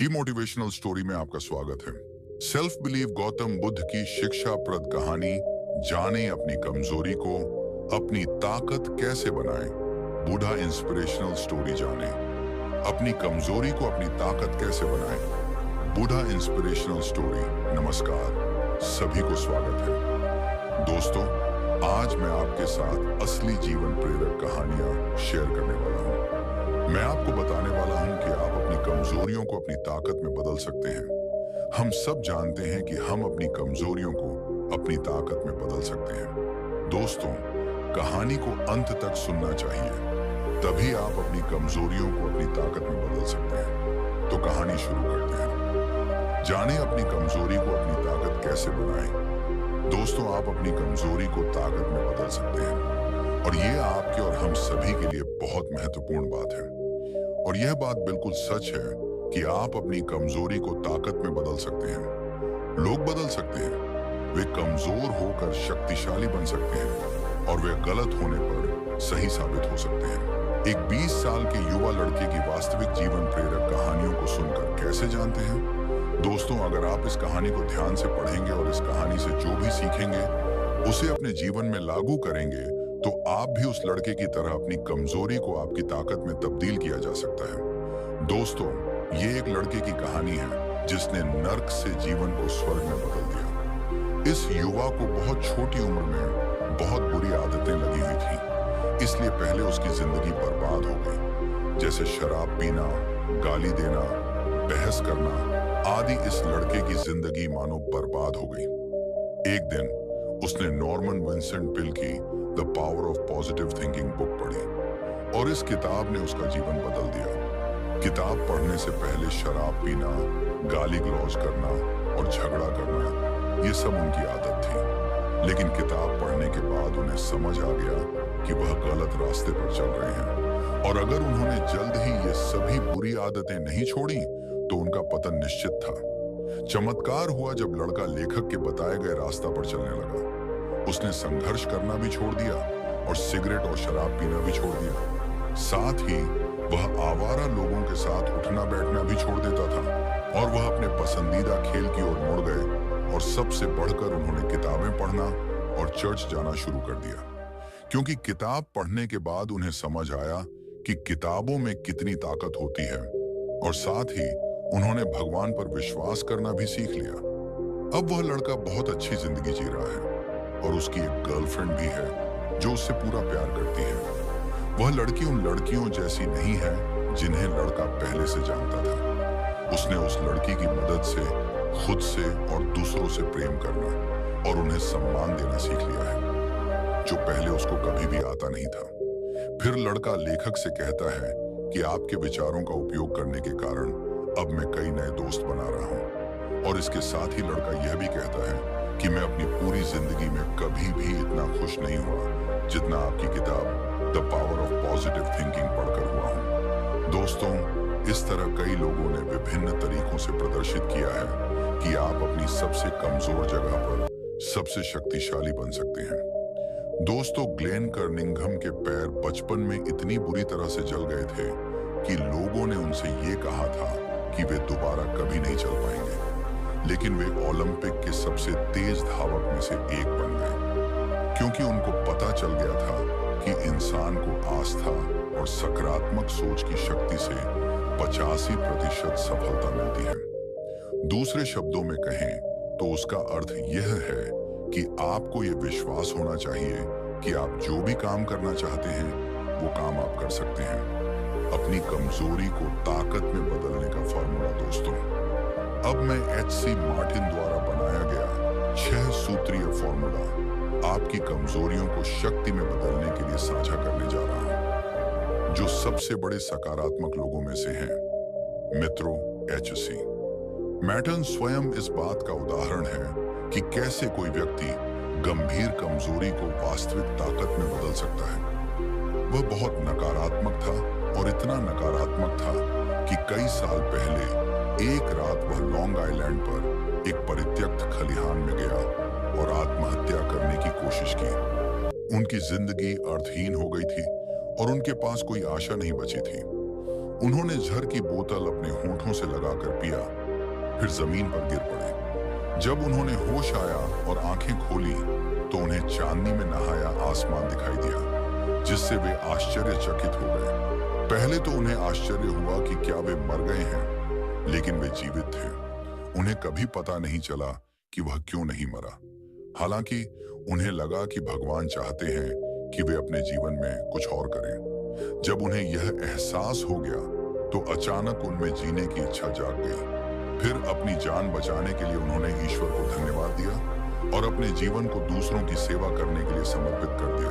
Motivational story में आपका स्वागत है। सेल्फ बिलीव गौतम बुद्ध की शिक्षाप्रद कहानी। जाने अपनी कमजोरी को अपनी ताकत कैसे बनाएं। बुद्धा इंस्पिरेशनल स्टोरी जाने अपनी कमजोरी को अपनी ताकत कैसे बनाएं। Buddha inspirational story. नमस्कार, सभी को स्वागत है। दोस्तों, आज मैं आपके साथ असली जीवन प्रेरक कहानियां शेयर करने वाला हूं। मैं आपको बताने वाला हूं कि आप अपनी कमजोरियों को अपनी ताकत में बदल सकते हैं। हम सब जानते हैं कि हम अपनी कमजोरियों को अपनी ताकत में बदल सकते हैं। दोस्तों, कहानी को अंत तक सुनना चाहिए, तभी आप अपनी कमजोरियों को अपनी ताकत में बदल सकते हैं। तो कहानी शुरू करते हैं। जाने अपनी कमजोरी को अपनी ताकत कैसे बनाएं। दोस्तों, आप अपनी कमजोरी को ताकत में बदल सकते हैं, और ये आपके और हम सभी के लिए बहुत महत्वपूर्ण बात है। और यह बात बिल्कुल सच है कि आप अपनी कमजोरी को ताकत में बदल सकते हैं। लोग बदल सकते हैं, वे कमजोर होकर शक्तिशाली बन सकते हैं, और वे गलत होने पर सही साबित हो सकते हैं। एक 20 साल के युवा लड़के की वास्तविक जीवन प्रेरक कहानियों को सुनकर कैसे जानते हैं? दोस्तों, अगर आप इस कहानी को ध्यान से पढ़ेंगे और इस कहानी से जो भी सीखेंगे उसे अपने जीवन में लागू करेंगे, तो आप भी उस लड़के की तरह अपनी कमजोरी को आपकी ताकत में तब्दील किया जा सकता है। दोस्तों, ये एक लड़के की कहानी है जिसने नर्क से जीवन को स्वर्ग में बदल दिया। इस युवा को बहुत छोटी उम्र में बहुत बुरी आदतें लगी हुई थी, इसलिए पहले उसकी जिंदगी बर्बाद हो गई। जैसे शराब पीना, गाली देना, बहस करना आदि। इस लड़के की जिंदगी मानो बर्बाद हो गई। एक दिन उसने नॉर्मन विंसेंट पिल की the power of positive thinking book पढ़ी, और इस किताब ने उसका जीवन बदल दिया। किताब पढ़ने से पहले शराब पीना, गाली गलौज करना और झगड़ा करना, ये सब उनकी आदत थी। लेकिन किताब पढ़ने के बाद उन्हें समझ आ गया कि वह गलत रास्ते पर चल रहे हैं, और अगर उन्होंने जल्द ही ये सभी बुरी आदतें नहीं छोड़ी तो उनका पतन निश्चित था। चमत्कार हुआ जब लड़का लेखक के बताए गए रास्ता पर चलने लगा। उसने संघर्ष करना भी छोड़ दिया और सिगरेट और शराब पीना भी छोड़ दिया। साथ ही वह आवारा लोगों के साथ उठना बैठना भी छोड़ देता था, और वह अपने पसंदीदा खेल की ओर मुड़ गए, और सबसे बढ़कर उन्होंने किताबें पढ़ना और चर्च जाना शुरू कर दिया। क्योंकि किताब पढ़ने के बाद उन्हें समझ आया कि किताबों में कितनी ताकत होती है, और साथ ही उन्होंने भगवान पर विश्वास करना भी सीख लिया। अब वह लड़का बहुत अच्छी जिंदगी जी रहा है, और उसकी एक गर्लफ्रेंड भी है जो उससे पूरा प्यार करती है। वह लड़की उन लड़कियों जैसी नहीं है जिन्हें लड़का पहले से जानता था। उसने उस लड़की की मदद से खुद से और दूसरों से प्रेम करना और उन्हें सम्मान देना सीख लिया है, जो पहले उसको कभी भी आता नहीं था। फिर लड़का लेखक से कहता है कि आपके विचारों का उपयोग करने के कारण अब मैं कई नए दोस्त बना रहा हूं, और इसके साथ ही लड़का यह भी कहता है कि मैं अपनी पूरी जिंदगी में कभी भी इतना खुश नहीं हुआ जितना आपकी किताब the power of positive thinking पढ़कर हुआ हूं। दोस्तों, इस तरह कई लोगों ने विभिन्न तरीकों से प्रदर्शित किया है कि आप अपनी सबसे कमजोर जगह पर सबसे शक्तिशाली बन सकते हैं। दोस्तों, ग्लेन कर्निंघम के पैर बचपन में इतनी बुरी तरह से जल गए थे कि लोगों ने उनसे ये कहा था कि वे दोबारा कभी नहीं चल पाएंगे, लेकिन वे ओलंपिक के सबसे तेज धावक में से एक बन गए, क्योंकि उनको पता चल गया था कि इंसान को आस्था और सकारात्मक सोच की शक्ति से 85% सफलता मिलती है। दूसरे शब्दों में कहें तो उसका अर्थ यह है कि आपको यह विश्वास होना चाहिए कि आप जो भी काम करना चाहते हैं वो काम आप कर सकते हैं। अपनी कमजोरी को ताकत में बदलने का फॉर्मूला। दोस्तों, अब मैं एच.सी. मार्टिन द्वारा बनाया गया 6 सूत्रीय फॉर्मूला आपकी कमजोरियों को शक्ति में बदलने के लिए साझा करने जा रहा हूं, जो सबसे बड़े सकारात्मक लोगों में से हैं। मित्रों, एच.सी. मार्टिन स्वयं इस बात का उदाहरण है कि कैसे कोई व्यक्ति गंभीर कमजोरी को वास्तविक ताकत में बदल सकता है। वह बहुत नकारात्मक था, और इतना नकारात्मक था कि कई साल पहले एक रात वह लॉन्ग आइलैंड पर एक परित्यक्त खलिहान में गया और आत्महत्या करने की कोशिश की। उनकी जिंदगी अर्थहीन हो गई थी और उनके पास कोई आशा नहीं बची थी। उन्होंने जहर की बोतल अपने होठों से लगाकर पिया, फिर जमीन पर गिर पड़े। जब उन्होंने होश आया और आंखें खोली तो उन्हें चांदनी में नहाया आसमान दिखाई दिया, जिससे वे आश्चर्यचकित हो गए। पहले तो उन्हें आश्चर्य हुआ कि क्या वे मर गए हैं, लेकिन वे जीवित थे। उन्हें कभी पता नहीं चला कि वह क्यों नहीं मरा। हालांकि उन्हें लगा कि भगवान चाहते हैं कि वे अपने जीवन में कुछ और करें। जब उन्हें यह एहसास हो गया तो अचानक उनमें जीने की इच्छा जाग गई। फिर अपनी जान बचाने के लिए उन्होंने ईश्वर को धन्यवाद दिया और अपने जीवन को दूसरों की सेवा करने के लिए समर्पित कर दिया।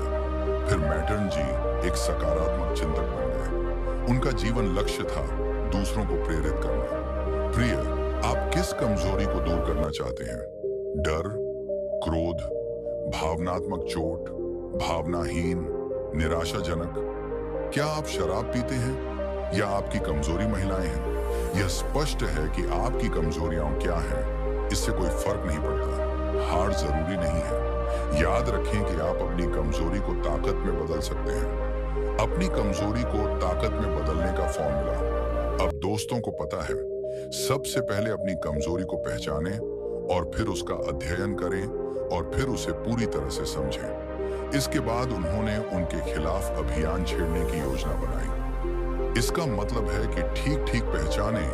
फिर मैटर्न जी एक सकारात्मक चिंतक बन गए। उनका जीवन लक्ष्य था दूसरों को प्रेरित करना। प्रिय, आप किस कमजोरी को दूर करना चाहते हैं? डर, क्रोध, भावनात्मक चोट, भावनाहीन, निराशाजनक? क्या आप शराब पीते हैं या आपकी कमजोरी महिलाएं हैं? यह स्पष्ट है कि आपकी कमजोरियां क्या हैं, इससे कोई फर्क नहीं पड़ता। हार जरूरी नहीं है। याद रखें कि आप अपनी कमजोरी को ताकत में बदल सकते हैं। अपनी कमजोरी को ताकत में बदलने का फॉर्मूला अब दोस्तों को पता है। सबसे पहले अपनी कमजोरी को पहचानें और फिर उसका अध्ययन करें और फिर उसे पूरी तरह से समझें। इसके बाद उन्होंने उनके खिलाफ अभियान छेड़ने की योजना बनाई। इसका मतलब है कि ठीक-ठीक पहचानें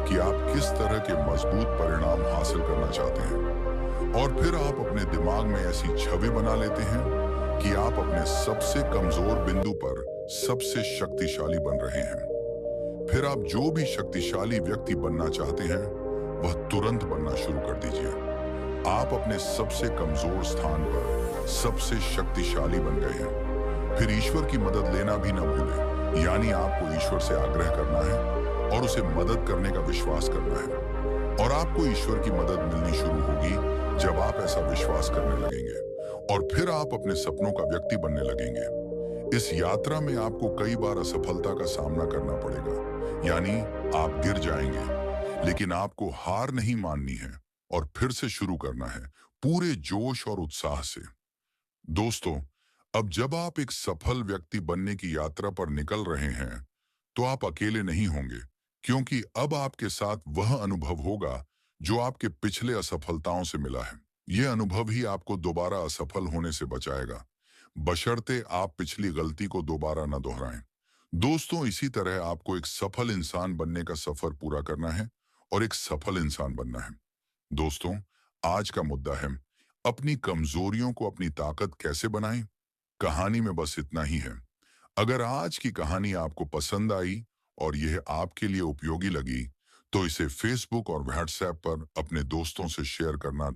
कि आप किस तरह के मजबूत परिणाम हासिल करना चाहते हैं और फिर आप अपने दिमाग में ऐसी छवि बना लेते हैं कि आप अपने सबसे कमजोर बिंदु पर सबसे शक्तिशाली बन रहे हैं। फिर आप जो भी शक्तिशाली व्यक्ति बनना चाहते हैं वह तुरंत बनना शुरू कर दीजिए। आप अपने सबसे कमजोर स्थान पर सबसे शक्तिशाली बन गए हैं। फिर ईश्वर की मदद लेना भी न भूलें। यानी आपको ईश्वर से आग्रह करना है और उसे मदद करने का विश्वास करना है। और आपको ईश्वर की मदद मिलनी शुरू होगी जब आप ऐसा विश्वास करने लगेंगे और फिर आप अपने सपनों का व्यक्ति बनने लगेंगे। इस यात्रा में आपको कई बार असफलता का सामना करना पड़ेगा, यानी आप गिर जाएंगे, लेकिन आपको हार नहीं माननी है और फिर से शुरू करना है पूरे जोश और उत्साह से। दोस्तों, अब जब आप एक सफल व्यक्ति बनने की यात्रा पर निकल रहे हैं तो आप अकेले नहीं होंगे, क्योंकि अब आपके साथ वह अनुभव होगा जो आपके पिछले असफलताओं से मिला है। यह अनुभव ही आपको दोबारा असफल होने से बचाएगा, बशर्ते आप पिछली गलती को दोबारा न दोहराएं। दोस्तों, इसी तरह आपको एक सफल इंसान बनने का सफर पूरा करना है और एक सफल इंसान बनना है। दोस्तों, आज का मुद्दा है अपनी कमजोरियों को अपनी ताकत कैसे बनाएं। कहानी में बस इतना ही है। अगर आज की कहानी आपको पसंद आई और यह आपके लिए उपयोगी लगी तो इसे फेसबुक और व्हाट्सएप पर अपने दोस्तों से शेयर करना